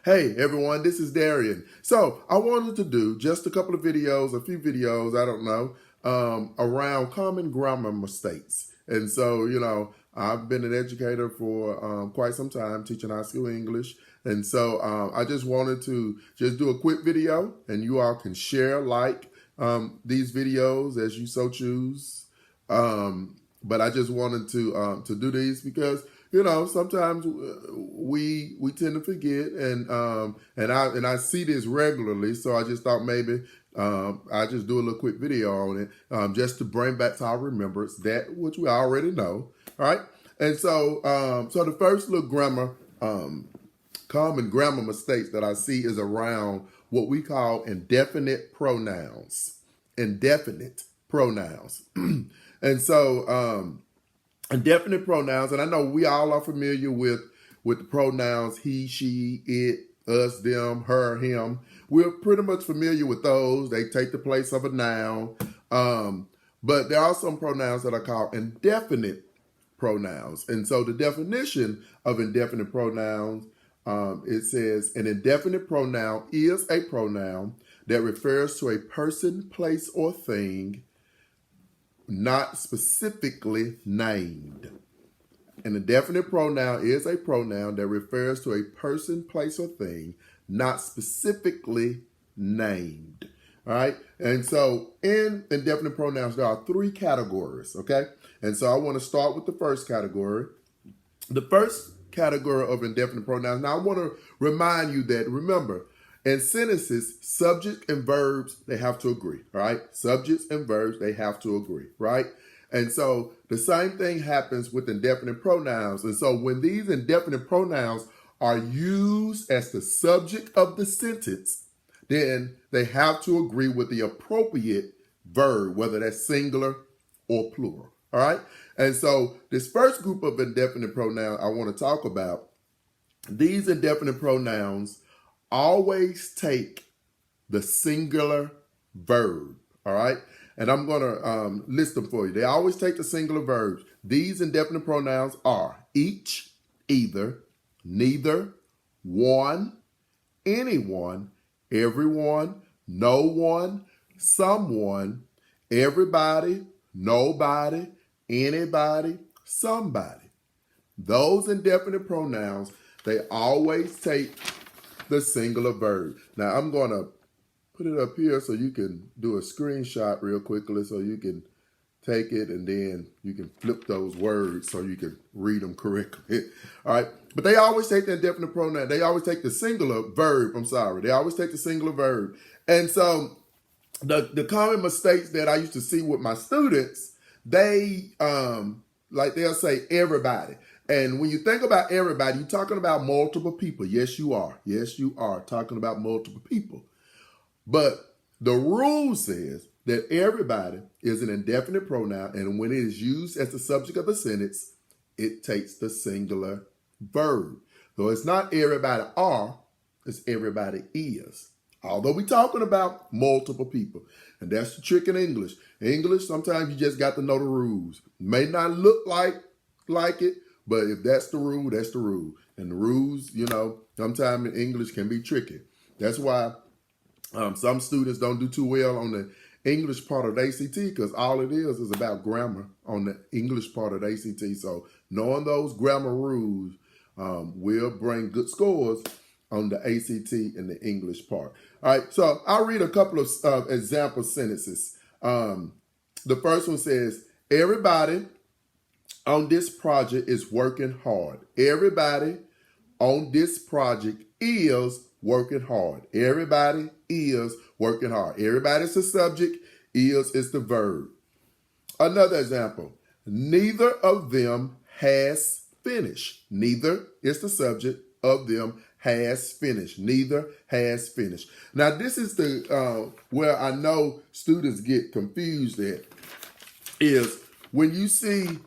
Hey everyone, this is Darian. So I wanted to do just a couple of videos, a few videos, I don't know, around common grammar mistakes. And so, I've been an educator for quite some time, teaching high school English. And so I just wanted to just do a quick video, and you all can share, these videos as you so choose. But I just wanted to do these because sometimes we tend to forget, and I see this regularly, so I just thought maybe I just do a little quick video on it, just to bring back to our remembrance that which we already know. All right, and so so the first little common grammar mistakes that I see is around what we call indefinite pronouns. Indefinite pronouns, and so. Indefinite pronouns, and I know we all are familiar with the pronouns he, she, it, us, them, her, him. We're pretty much familiar with those. They take the place of a noun. But there are some pronouns that are called indefinite pronouns. And so the definition of indefinite pronouns, it says an indefinite pronoun is a pronoun that refers to a person, place, or thing not specifically named. An indefinite pronoun is a pronoun that refers to a person, place, or thing not specifically named. All right. And so in indefinite pronouns, there are three categories. Okay. And so I want to start with the first category. The first category of indefinite pronouns. Now I want to remind you that, remember, in sentences, subject and verbs, they have to agree, right? Subjects and verbs, they have to agree, right? And so the same thing happens with indefinite pronouns. And so when these indefinite pronouns are used as the subject of the sentence, then they have to agree with the appropriate verb, whether that's singular or plural, all right? And so this first group of indefinite pronouns I want to talk about, these indefinite pronouns always take the singular verb, all right? And I'm going to list them for you. They always take the singular verbs. These indefinite pronouns are each, either, neither, one, anyone, everyone, no one, someone, everybody, nobody, anybody, somebody. Those indefinite pronouns, they always take the singular verb. Now I'm going to put it up here so you can do a screenshot real quickly so you can take it and then you can flip those words so you can read them correctly. All right. But they always take the indefinite pronoun. They always take the singular verb. They always take the singular verb. And so the common mistakes that I used to see with my students, they'll say everybody. And when you think about everybody, you're talking about multiple people. Yes, you are. Yes, you are talking about multiple people. But the rule says that everybody is an indefinite pronoun, and when it is used as the subject of a sentence, it takes the singular verb. So it's not everybody are, it's everybody is. Although we're talking about multiple people. And that's the trick in English. In English, sometimes you just got to know the rules. May not look like it, but if that's the rule, that's the rule. And the rules, sometimes in English can be tricky. That's why some students don't do too well on the English part of the ACT, because all it is about grammar on the English part of the ACT. So knowing those grammar rules will bring good scores on the ACT and the English part. All right, so I'll read a couple of example sentences. The first one says, everybody on this project is working hard. Everybody on this project is working hard. Everybody is working hard. Everybody's the subject, is the verb. Another example, neither of them has finished. Neither is the subject, of them has finished. Neither has finished. Now this is the where I know students get confused at, is when you see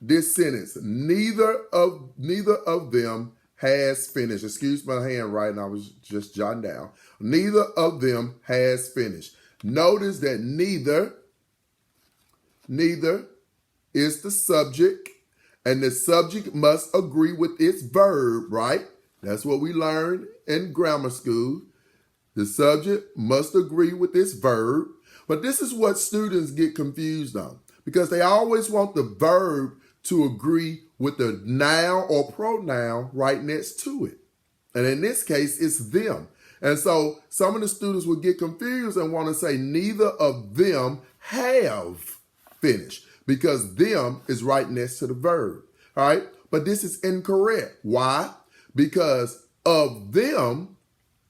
this sentence, neither of them has finished. Excuse my handwriting, I was just jotting down. Neither of them has finished. Notice that neither is the subject, and the subject must agree with its verb, right? That's what we learned in grammar school. The subject must agree with this verb. But this is what students get confused on because they always want the verb to agree with the noun or pronoun right next to it. And in this case, it's them. And so some of the students will get confused and want to say neither of them have finished because them is right next to the verb. All right. But this is incorrect. Why? Because of them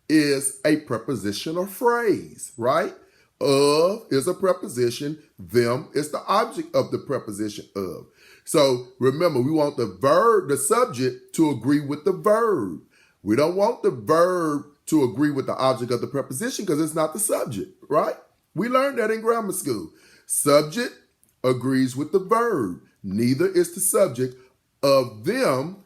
is a prepositional phrase, right? Of is a preposition. Them is the object of the preposition of. So remember, we want the verb, the subject, to agree with the verb. We don't want the verb to agree with the object of the preposition because it's not the subject, right? We learned that in grammar school. Subject agrees with the verb. Neither is the subject. Of them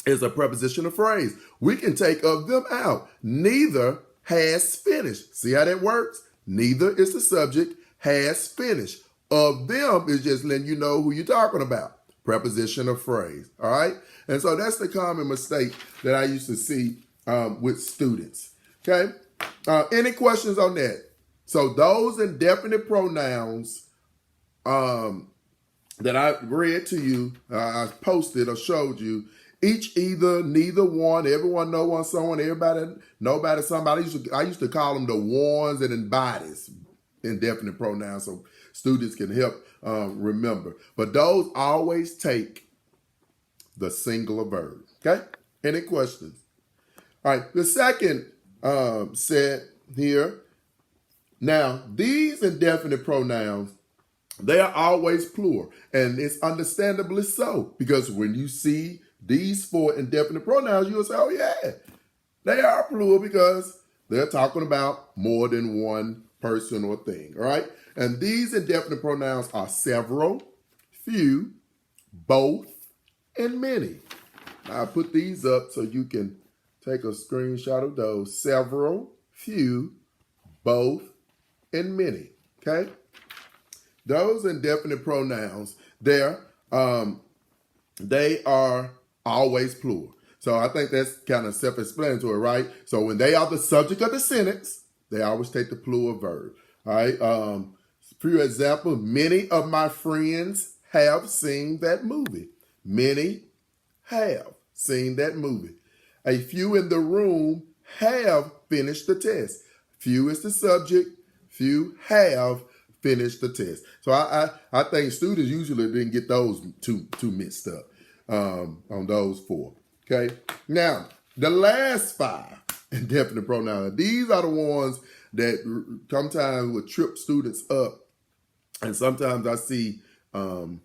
is a prepositional phrase. We can take of them out. Neither has finished. See how that works? Neither is the subject, has finished. Of them is just letting you know who you're talking about. Prepositional phrase. All right? And so that's the common mistake that I used to see with students. Okay? Any questions on that? So those indefinite pronouns that I read to you, I posted or showed you, each, either, neither, one, everyone know one, someone, everybody, nobody, somebody. I used to call them the ones and embodies, indefinite pronouns, so students can help remember. But those always take the singular verb. Okay? Any questions? All right, the second set here. Now, these indefinite pronouns, they are always plural, and it's understandably so, because when you see these four indefinite pronouns, you'll say, oh yeah, they are plural because they're talking about more than one person or thing, all right? And these indefinite pronouns are several, few, both, and many. Now, I put these up so you can take a screenshot of those. Several, few, both, and many, okay? Those indefinite pronouns, they are always plural. So I think that's kind of self-explanatory, right? So when they are the subject of the sentence, they always take the plural verb. All right. For example, many of my friends have seen that movie. Many have seen that movie. A few in the room have finished the test. Few is the subject. Few have finished the test. So I think students usually didn't get those too mixed up on those four. Okay. Now, the last five indefinite pronouns, these are the ones that sometimes would trip students up. And sometimes I see on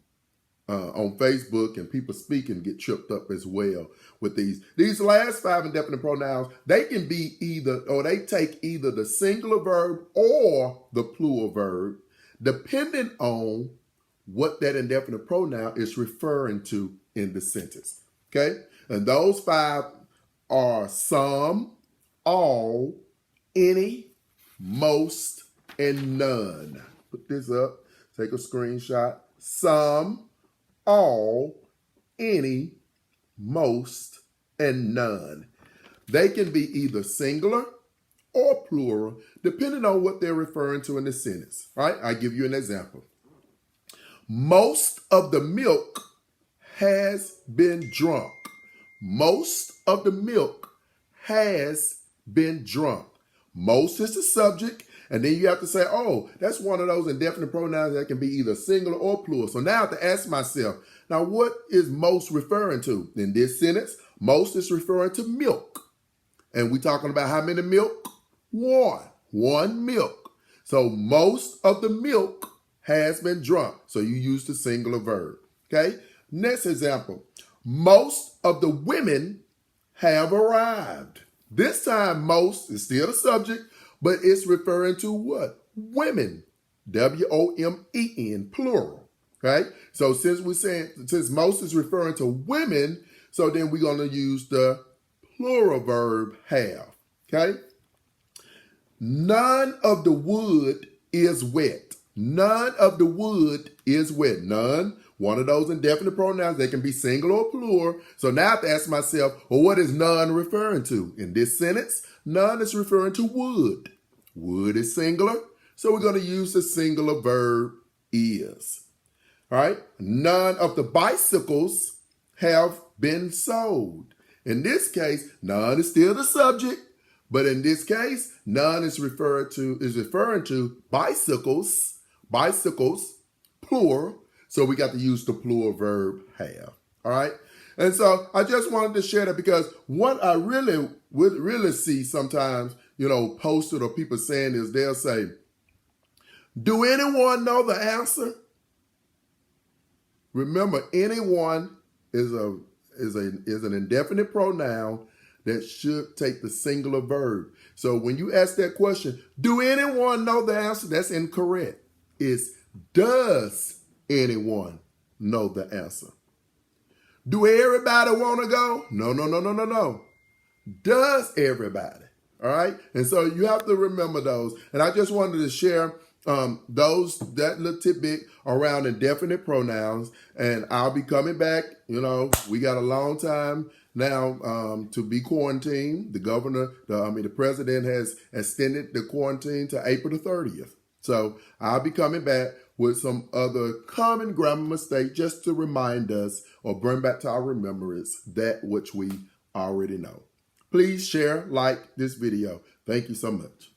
Facebook and people speaking get tripped up as well with these. These last five indefinite pronouns, they can be either, or they take either the singular verb or the plural verb, depending on what that indefinite pronoun is referring to in the sentence. Okay? And those five are some, all, any, most, and none. Put this up. Take a screenshot. Some, all, any, most, and none. They can be either singular or plural, depending on what they're referring to in the sentence. All right? I'll give you an example. Most of the milk has been drunk. Most of the milk has been drunk. Most is the subject, and then you have to say, oh, that's one of those indefinite pronouns that can be either singular or plural. So now I have to ask myself, now what is most referring to? In this sentence, most is referring to milk. And we're talking about how many milk? One milk. So most of the milk has been drunk. So you use the singular verb. Okay? Next example. Most of the women have arrived. This time, most is still the subject, but it's referring to what? Women. W-O-M-E-N, plural. Right? So since most is referring to women, so then we're going to use the plural verb have. Okay? None of the wood is wet. None of the wood is wet. None. One of those indefinite pronouns, they can be singular or plural. So now I have to ask myself, well, what is none referring to? In this sentence, none is referring to wood. Wood is singular, so we're going to use the singular verb is. All right? None of the bicycles have been sold. In this case, none is still the subject, but in this case, none is referring to bicycles, plural. So we got to use the plural verb have. All right? And so I just wanted to share that because what I really see sometimes, posted or people saying is they'll say, do anyone know the answer? Remember, anyone is an indefinite pronoun that should take the singular verb. So when you ask that question, do anyone know the answer? That's incorrect. It's does anyone know the answer? Do everybody want to go? No. Does everybody? All right? And so you have to remember those. And I just wanted to share that little tidbit around indefinite pronouns. And I'll be coming back. We got a long time now to be quarantined. The president has extended the quarantine to April the 30th. So I'll be coming back with some other common grammar mistakes just to remind us or bring back to our remembrance that which we already know. Please share, like this video. Thank you so much.